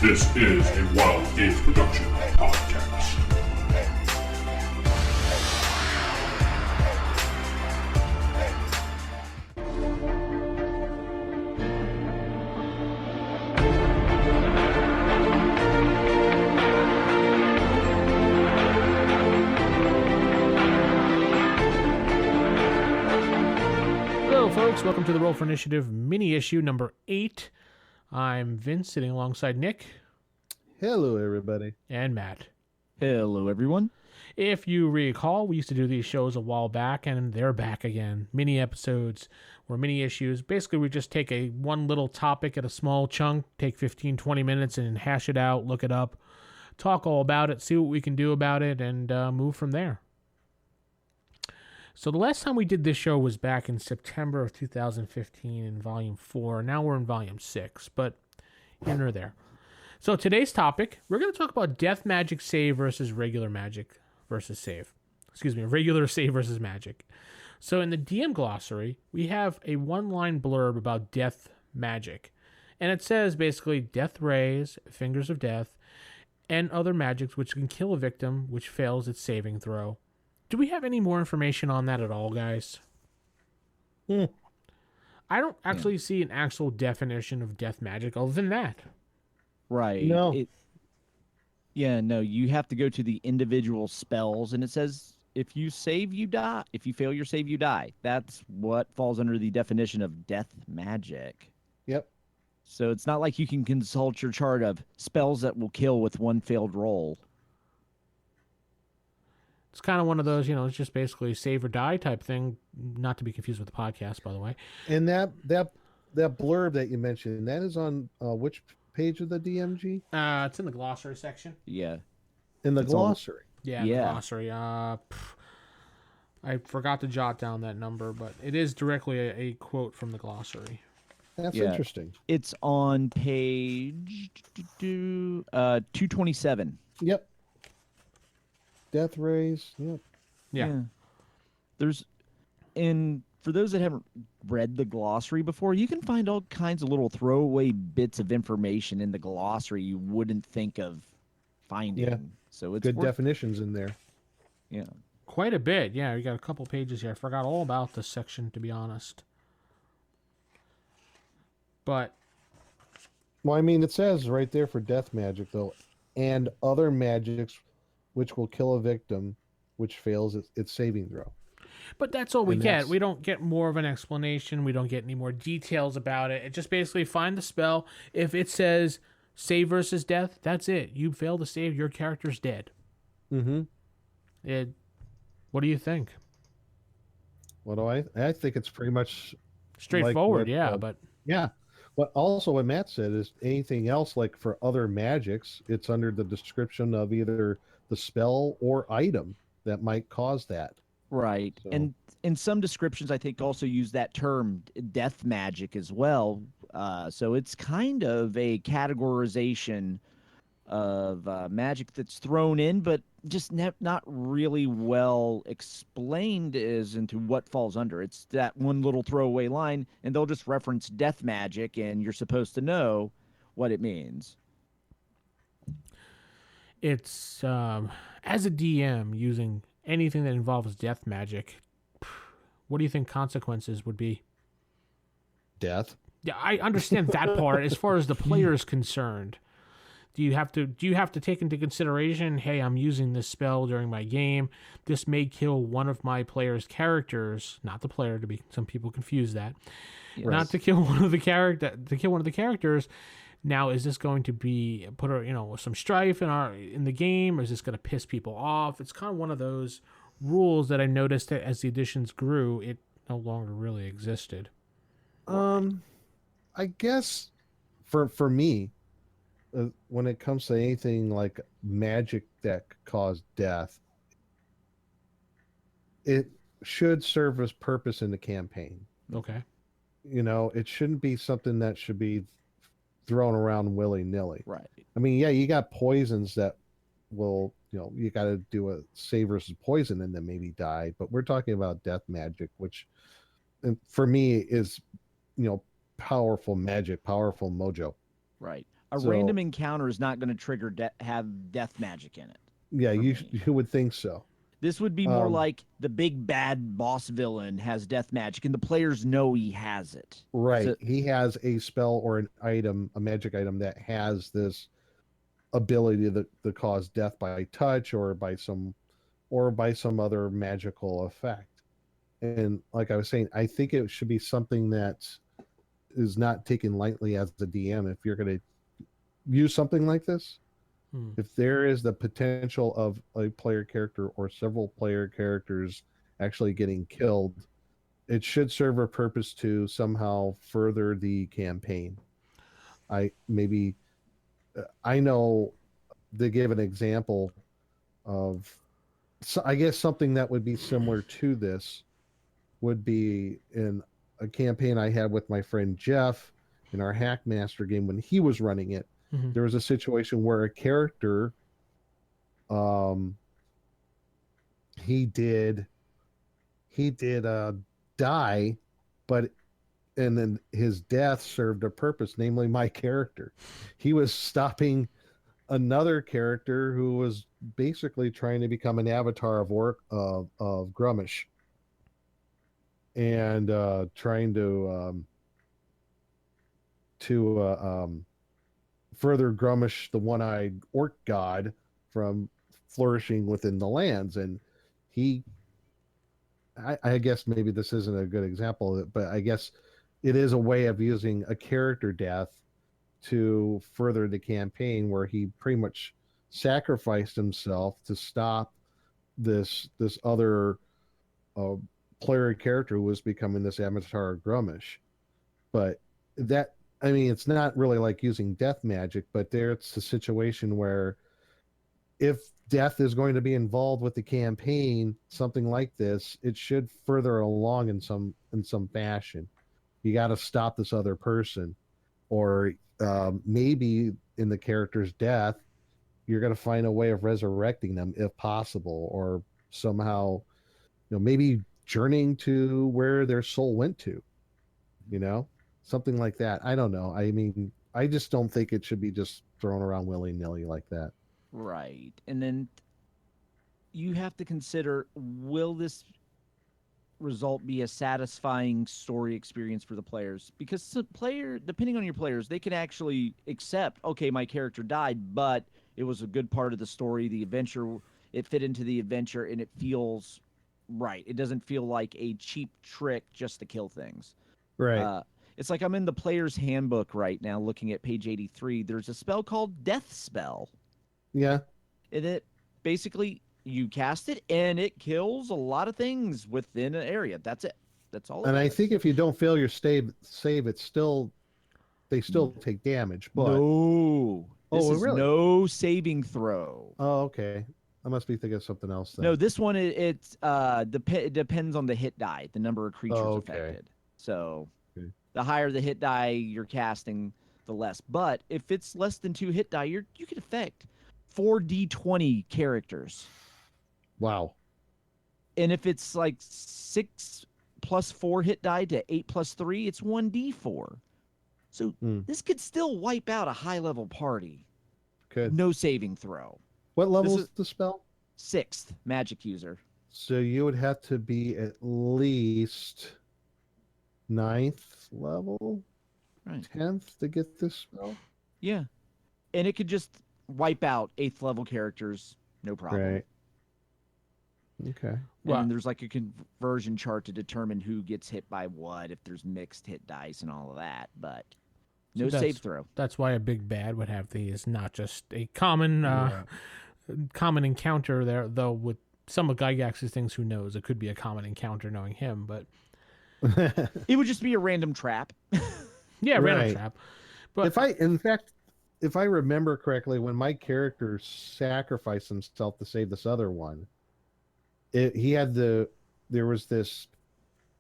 This is a Wild Games Production podcast. Hello, folks. Welcome to the Roll for Initiative mini issue number 8. I'm Vince, sitting alongside Nick Hello, everybody. and Matt. Hello, everyone. If you recall, we used to do these shows a while back, and they're back again. Mini episodes or mini issues. Basically, we just take one little topic at a small chunk, take 15, 20 minutes, and hash it out, look it up, talk all about it, see what we can do about it, and move from there. So the last time we did this show was back in September of 2015 in Volume 4. Now we're in Volume 6, but in or there. So today's topic, we're going to talk about Death Magic Save versus regular magic versus save. Regular save versus magic. So in the DM glossary, we have a one-line blurb about death magic. And it says basically death rays, fingers of death, and other magics which can kill a victim which fails its saving throw. Do we have any more information on that at all, guys? I don't actually see an actual definition of death magic other than that. Right. No. No, you have to go to the individual spells, and it says if you save, you die. If you fail your save, you die. That's what falls under the definition of death magic. Yep. So it's not like you can consult your chart of spells that will kill with one failed roll. It's kind of one of those, it's just basically save or die type thing, not to be confused with the podcast, by the way. And that blurb that you mentioned, that is on which page of the DMG? It's in the glossary section. Yeah. In the It's all- glossary. Yeah, Yeah. the glossary. I forgot to jot down that number, but it is directly a quote from the glossary. That's Yeah. interesting. It's on page 227. Yep. Death rays. Yep. Yeah. And for those that haven't read the glossary before, you can find all kinds of little throwaway bits of information in the glossary you wouldn't think of finding. Yeah. So it's Good worth, definitions in there. Yeah. Quite a bit. Yeah, we got a couple pages here. I forgot all about this section, to be honest. But Well, I mean, it says right there for death magic, though, and other magics which will kill a victim which fails its saving throw. that's all we And get. that's- We don't get more of an explanation. We don't get any more details about it. It just basically find the spell. If it says save versus death, that's it. You fail to save, your character's dead. Mm-hmm. What do you think? What do I think it's pretty much Straightforward, what, yeah, but yeah. But also what Matt said is anything else like for other magics, it's under the description of either the spell or item that might cause that. Right. So- And in some descriptions, I think also use that term death magic as well. So it's kind of a categorization of magic that's thrown in, but just not really well explained as into what falls under. It's that one little throwaway line, and they'll just reference death magic, and you're supposed to know what it means. it's as a DM using anything that involves death magic. What do you think consequences would be? Death. Yeah, I understand that part. As far as the player is concerned, do you have to take into consideration? Hey, I'm using this spell during my game. This may kill one of my player's characters, not the player. Some people confuse that. Not to kill one of the characters. Now, is this going to be put some strife in the game, or is this going to piss people off? It's kind of one of those rules that I noticed that as the editions grew, it no longer really existed. I guess for me, when it comes to anything like magic that could cause death, it should serve its purpose in the campaign. Okay. It shouldn't be something that should be thrown around willy-nilly. Right. I mean, yeah, you got poisons that will, you got to do a save versus poison and then maybe die. But we're talking about death magic, which for me is, powerful magic, powerful mojo. Right. A So- random encounter is not going to trigger have death magic in it. Yeah, for you me. you would think so. This would be more Um, like the big bad boss villain has death magic, and the players know he has it. Right. So- He has a spell or an item, a magic item that has this ability to cause death by touch or by some other magical effect. And like I was saying, I think it should be something that is not taken lightly as the DM if you're going to use something like this. Hmm. If there is the potential of a player character or several player characters actually getting killed, it should serve a purpose to somehow further the campaign. I know they gave an example of, so I guess something that would be similar to this would be in a campaign I had with my friend Jeff in our Hackmaster game when he was running it. Mhm. There was a situation where a character, he did die, but and then his death served a purpose, namely my character. He was stopping another character who was basically trying to become an avatar of Grummish, and trying to further Grummish, the one-eyed orc god, from flourishing within the lands. And he, I guess maybe this isn't a good example of it, but I guess it is a way of using a character death to further the campaign, where he pretty much sacrificed himself to stop this other player character who was becoming this avatar Grummish. But that, I mean, it's not really like using death magic, but there's a situation where if death is going to be involved with the campaign, something like this, it should further along in some fashion. You got to stop this other person, or maybe in the character's death, you're going to find a way of resurrecting them if possible, or somehow, maybe journeying to where their soul went to, something like that. I don't know. I mean, I just don't think it should be just thrown around willy-nilly like that. Right. And then you have to consider, will this result be a satisfying story experience for the players? Because depending on your players, they can actually accept, okay, my character died, but it was a good part of the story, the adventure, it fit into the adventure, and it feels right. It doesn't feel like a cheap trick just to kill things. Right. It's like I'm in the player's handbook right now looking at page 83. There's a spell called Death Spell. Yeah. And it basically, you cast it and it kills a lot of things within an area. That's it. That's all. And I does. think if you don't fail your save, it's still, they still take damage. But no, this Oh, is really? no saving throw. Oh, okay. I must be thinking of something else then. No, this one it depends on the hit die, the number of creatures Oh, okay. affected. So Okay. the higher the hit die you're casting, the less. But if it's less than 2 hit die, you can affect 4d20 characters. Wow. And if it's like 6 plus 4 hit die to 8 plus 3, it's 1d4. So Hmm. this could still wipe out a high level party. Good. No saving throw. What level is- is the spell? 6th magic user. So you would have to be at least 9th level, Right. 10th to get this spell. Yeah. And it could just wipe out 8th level characters, no problem. Right. Okay. And Well- then there's like a conversion chart to determine who gets hit by what, if there's mixed hit dice and all of that. But no So save throw. That's why a big bad would have these, not just a common common encounter there, though with some of Gygax's things, who knows, it could be a common encounter knowing him, but It would just be a random trap. yeah, random Right. trap. But if I remember correctly, when my character sacrificed himself to save this other one, there was this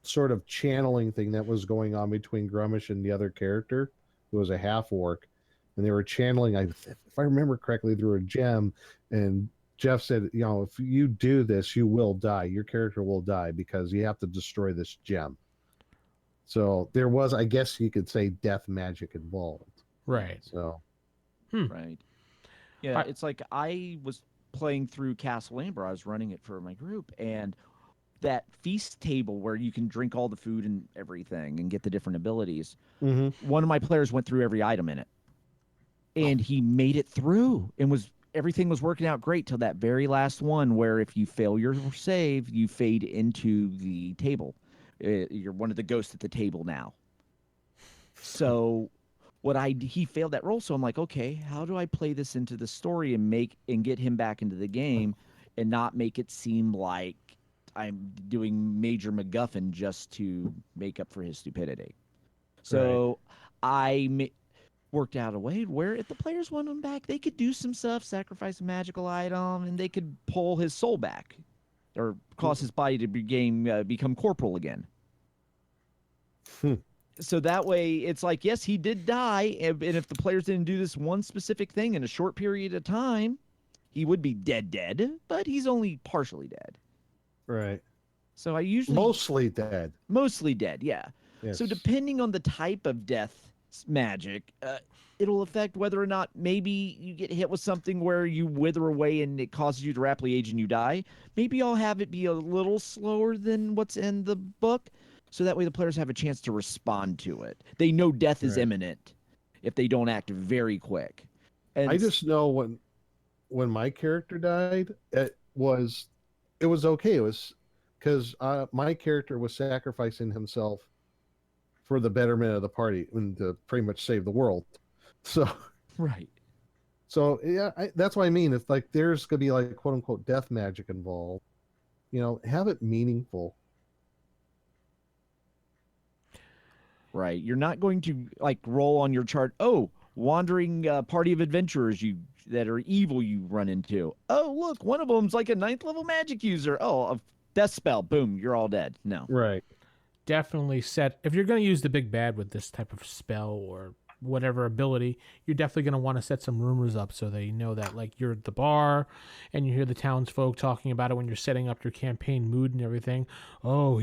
sort of channeling thing that was going on between Grummish and the other character, who was a half orc, and they were channeling. If I remember correctly, through a gem. And Jeff said, if you do this, you will die. Your character will die because you have to destroy this gem. So there was, I guess you could say, death magic involved. right. So Right. Yeah, I- it's like I was playing through Castle Amber. I was running it for my group, and that feast table where you can drink all the food and everything and get the different abilities. Mm-hmm. One of my players went through every item in it, and he made it through, and was everything was working out great till that very last one, where if you fail your save, you fade into the table. You're one of the ghosts at the table now. So he failed that roll, so I'm like, okay, how do I play this into the story and get him back into the game and not make it seem like I'm doing major MacGuffin just to make up for his stupidity? So worked out a way where if the players want him back, they could do some stuff, sacrifice a magical item, and they could pull his soul back or cause his body to become corporal again. So that way, it's like, yes, he did die, and if the players didn't do this one specific thing in a short period of time, he would be dead, but he's only partially dead. Right. So I usually Mostly dead. mostly dead, yeah. Yes. So depending on the type of death magic, it'll affect whether or not maybe you get hit with something where you wither away and it causes you to rapidly age and you die. Maybe I'll have it be a little slower than what's in the book, so that way the players have a chance to respond to it. They know death is Right. imminent if they don't act very quick. And I just know when my character died, it was okay. It was because my character was sacrificing himself for the betterment of the party and to pretty much save the world. So right. yeah, that's what I mean. If like there's gonna be like quote unquote death magic involved, have it meaningful. Right. You're not going to like roll on your chart. Oh, wandering party of adventurers that are evil you run into. Oh, look, one of them's like a 9th level magic user. Oh, a death spell. Boom, you're all dead. No. Right. Definitely if you're going to use the big bad with this type of spell or whatever ability, you're definitely going to want to set some rumors up so they know that like you're at the bar and you hear the townsfolk talking about it when you're setting up your campaign mood and everything. Oh,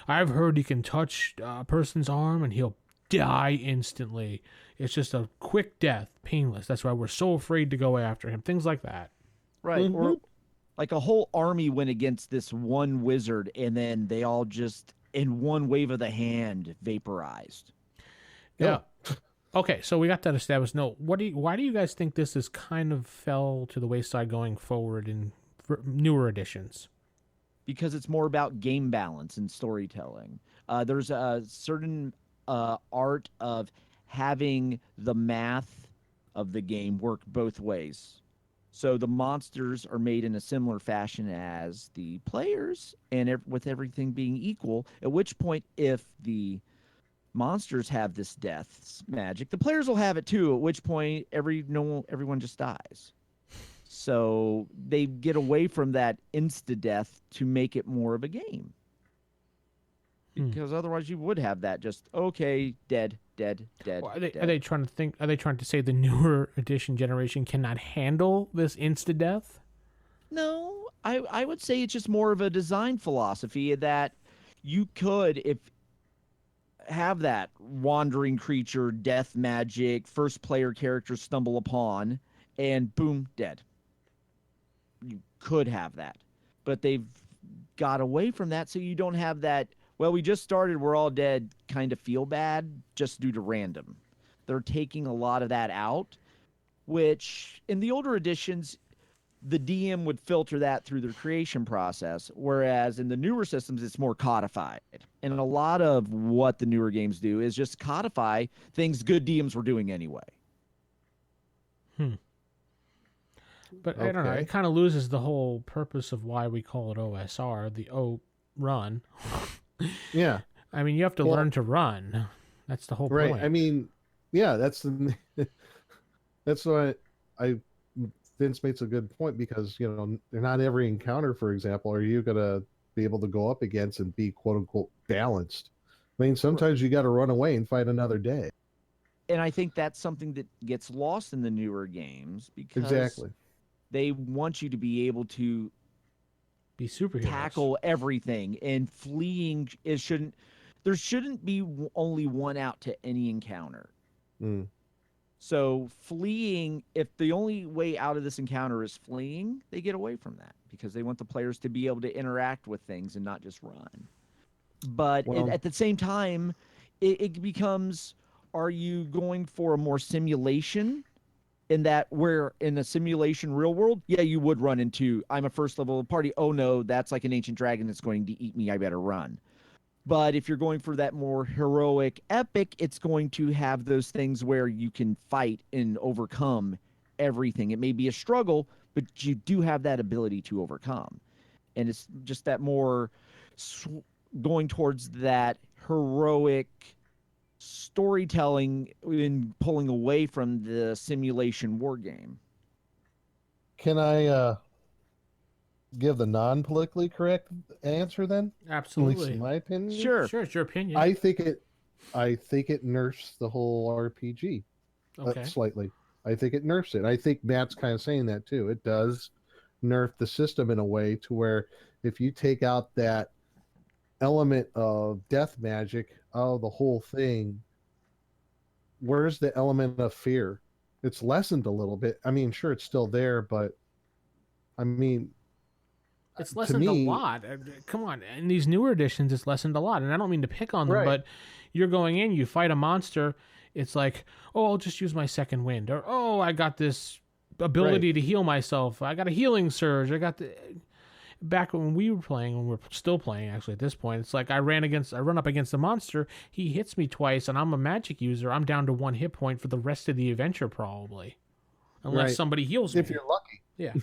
I've heard he can touch a person's arm and he'll die instantly. It's just a quick death, painless. That's why we're so afraid to go after him. Things like that. Right. Mhm. Or like a whole army went against this one wizard and then they all just in one wave of the hand vaporized. Yeah. Okay, so we got that established. No, why do you guys think this is kind of fell to the wayside going forward in newer editions? Because it's more about game balance and storytelling. There's a certain art of having the math of the game work both ways. So the monsters are made in a similar fashion as the players, and with everything being equal, at which point if the monsters have this death magic, the players will have it too, at which point everyone just dies. So they get away from that insta-death to make it more of a game. Because otherwise you would have that just, okay, dead. Well, are they trying to say the newer edition generation cannot handle this insta death? No, I would say it's just more of a design philosophy that you could, if have that wandering creature, death magic, first player character stumble upon, and boom, dead. You could have that. But they've got away from that, so you don't have that, well, we just started, we're all dead, kind of feel bad just due to random. They're taking a lot of that out, which in the older editions, the DM would filter that through their creation process, whereas in the newer systems, it's more codified. And a lot of what the newer games do is just codify things good DMs were doing anyway. But I don't know. It kind of loses the whole purpose of why we call it OSR, the O run. Yeah. I mean, you have to learn to run. That's the whole Right. point. I mean, yeah, that's why Vince makes a good point, because they're not every encounter, for example, are you gonna be able to go up against and be quote unquote balanced. I mean, sometimes you got to run away and fight another day. And I think that's something that gets lost in the newer games because Exactly. they want you to be able to Be superheroes. tackle everything, and fleeing there shouldn't be only one out to any encounter. Mm. So fleeing, if the only way out of this encounter is fleeing, they get away from that because they want the players to be able to interact with things and not just run. But Well- at the same time, it becomes, are you going for a more simulation in that where in a simulation real world, yeah, you would run into, I'm a first level party. Oh no, that's like an ancient dragon that's going to eat me. I better run. But if you're going for that more heroic epic, it's going to have those things where you can fight and overcome everything. It may be a struggle, but you do have that ability to overcome. And it's just that more going towards that heroic storytelling and pulling away from the simulation war game. Can I give the non-politically correct answer then? At least Absolutely. in my opinion. Sure. Sure, it's your opinion. I think it nerfs the whole RPG okay. slightly. I think it nerfs it. I think Matt's kind of saying that too. It does nerf the system in a way to where if you take out that element of death magic, the whole thing, where's the element of fear? It's lessened a little bit. I mean, sure, it's still there, but I mean, It's to lessened me- a lot. Come on, in these newer editions, it's lessened a lot. And I don't mean to pick on them, Right. but you're going in, you fight a monster. It's like, oh, I'll just use my second wind, or oh, I got this ability to heal myself. I got a healing surge. I got the. Back when we were playing, when we're still playing, actually at this point, it's like I run up against a monster. He hits me twice, and I'm a magic user. I'm down to 1 hit point for the rest of the adventure, probably, unless Right. somebody heals me. if you're lucky. Yeah.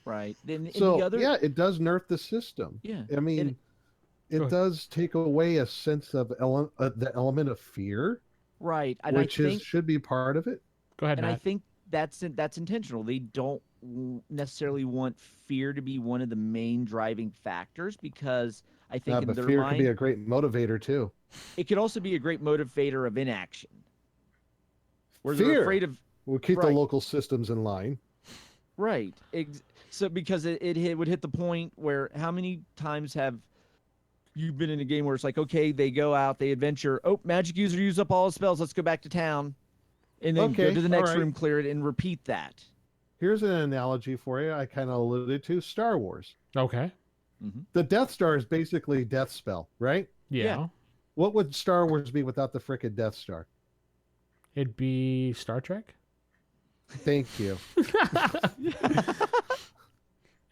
Right. Then in So the other, yeah, it does nerf the system. yeah. I mean, Go it ahead. does take away a sense of the element of fear, Right. And which I think should be part of it. Go ahead, and I Matt. think that's intentional. They don't necessarily want fear to be one of the main driving factors because I think in But their fear mind can be a great motivator too. it could also be a great motivator of inaction. Where Fear. they're afraid of We'll keep the Right. local systems in line. right. So because it would hit the point where how many times have you been in a game where it's like, okay, they go out, they adventure, oh, magic user used up all his spells, let's go back to town. And then go Okay, to the next all right. room, clear it, and repeat that. Here's an analogy for you. I kind of alluded to Star Wars. Okay. The Death Star is basically Death Spell, right? Yeah. Yeah. What would Star Wars be without the frickin' Death Star? It'd be Star Trek. Thank you.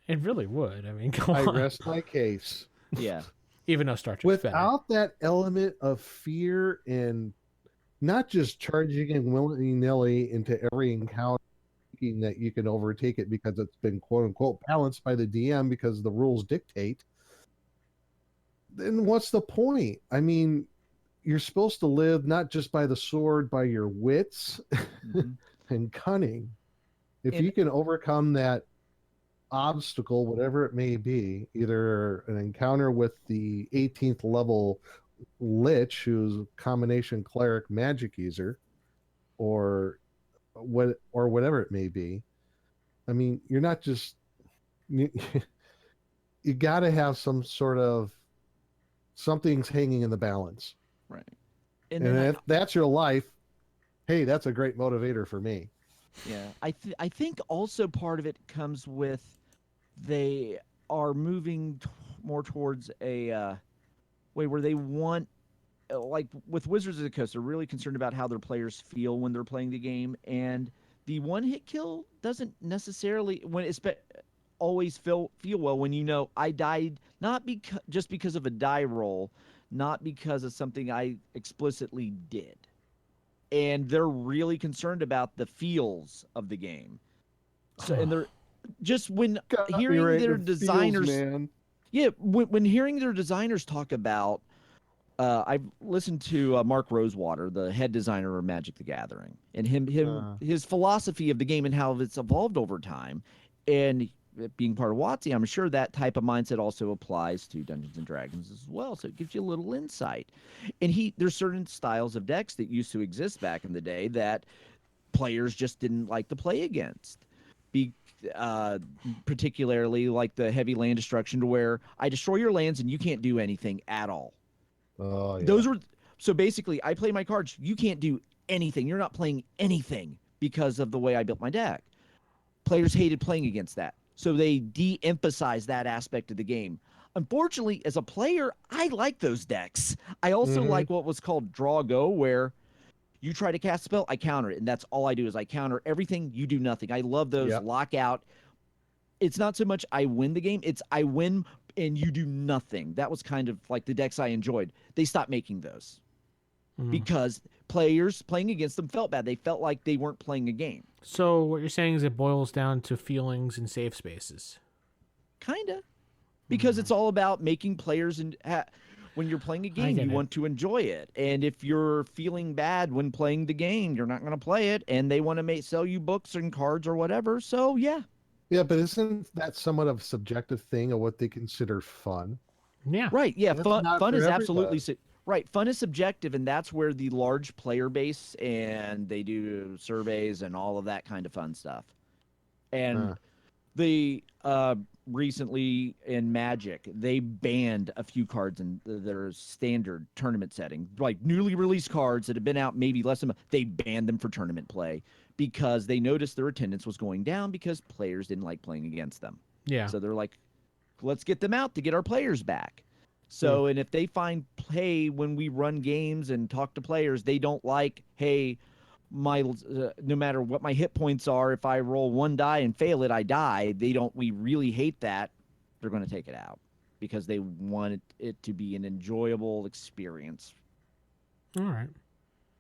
It really would. I mean, come I on. rest my case. Yeah. Even though Star Trek's better. Without that element of fear and not just charging and willy-nilly into every encounter thinking that you can overtake it because it's been quote-unquote balanced by the DM because the rules dictate, then what's the point? I mean, you're supposed to live not just by the sword, by your wits Mhm. and cunning. If And- you can overcome that obstacle, whatever it may be, either an encounter with the 18th level lich, who's a combination cleric magic user, or whatever it may be. I mean, you're not just you got to have some sort of something's hanging in the balance, Right. and then if that's your life, hey, that's a great motivator for me. yeah, I think also part of it comes with they are moving more towards a way where they want, like with Wizards of the Coast, they're really concerned about how their players feel when they're playing the game, and the one hit kill doesn't necessarily always feel well when you know I died not just because of a die roll, not because of something I explicitly did. And they're really concerned about the feels of the game. So, and they're just when Got me hearing right their in the feels, designers, man. yeah, when hearing their designers talk about, I've listened to Mark Rosewater, the head designer of Magic the Gathering, and his philosophy of the game and how it's evolved over time, and being part of WotC, I'm sure that type of mindset also applies to Dungeons and Dragons as well. So it gives you a little insight. And there's certain styles of decks that used to exist back in the day that players just didn't like to play against. Particularly like the heavy land destruction, to where I destroy your lands and you can't do anything at all. Oh, yeah. Those were so basically I play my cards. You can't do anything. You're not playing anything because of the way I built my deck. Players hated playing against that. So they de-emphasize that aspect of the game. Unfortunately, as a player, I like those decks. I also like what was called draw go, where you try to cast a spell, I counter it, and that's all I do is I counter everything, you do nothing. I love those lockout. It's not so much I win the game, it's I win and you do nothing. That was kind of like the decks I enjoyed. They stopped making those because players playing against them felt bad. They felt like they weren't playing a game. So what you're saying is it boils down to feelings and safe spaces. Kinda. Because it's all about making players and when you're playing a game, you want to enjoy it. And if you're feeling bad when playing the game, you're not going to play it. And they want to sell you books and cards or whatever. So yeah. Yeah, but isn't that somewhat of a subjective thing of what they consider fun? Yeah. Right. Yeah. That's Fun not is for absolutely right. Fun is subjective, and that's where the large player base and they do surveys and all of that kind of fun stuff. And the recently in Magic, they banned a few cards in their standard tournament setting, like newly released cards that have been out maybe less than they banned them for tournament play because they noticed their attendance was going down because players didn't like playing against them. Yeah. So they're like, let's get them out to get our players back. So, and if they find, hey, when we run games and talk to players, they don't like, hey, my no matter what my hit points are, if I roll one die and fail it, I die. We really hate that. They're going to take it out because they want it to be an enjoyable experience. All right.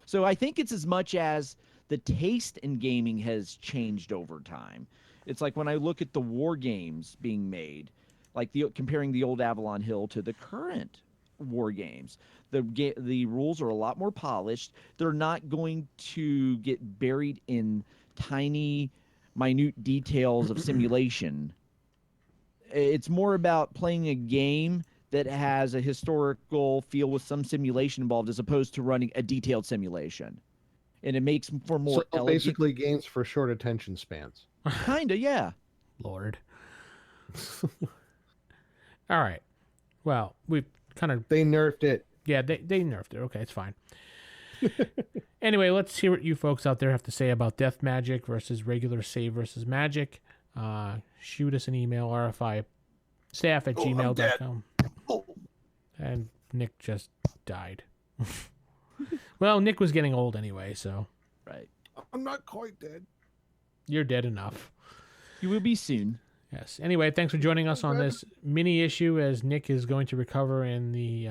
So I think it's as much as the taste in gaming has changed over time. It's like when I look at the war games being made, like comparing the old Avalon Hill to the current war games, the rules are a lot more polished. They're not going to get buried in tiny, minute details of simulation. It's more about playing a game that has a historical feel with some simulation involved, as opposed to running a detailed simulation. And it makes for more so basically games for short attention spans. Kinda, yeah. Lord. All right. Well, we've kind of... They nerfed it. Yeah, they nerfed it. Okay, it's fine. Anyway, let's hear what you folks out there have to say about Death Magic versus regular save versus Magic. Shoot us an email, rfistaff@gmail.com. And Nick just died. Well, Nick was getting old anyway, so... Right. I'm not quite dead. You're dead enough. You will be soon. Yes. Anyway, thanks for joining us on this mini issue as Nick is going to recover in the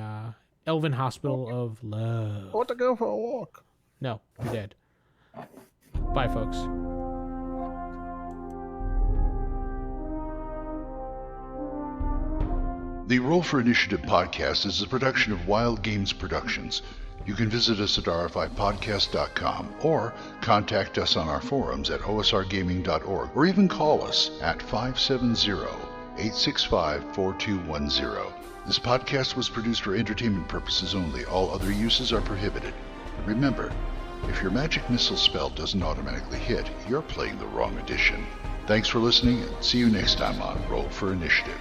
Elven Hospital of Love. I want to go for a walk. No, you're dead. Bye, folks. The Roll for Initiative podcast is a production of Wild Games Productions. You can visit us at rfipodcast.com or contact us on our forums at osrgaming.org or even call us at 570-865-4210. This podcast was produced for entertainment purposes only. All other uses are prohibited. Remember, if your magic missile spell doesn't automatically hit, you're playing the wrong edition. Thanks for listening and see you next time on Roll for Initiative.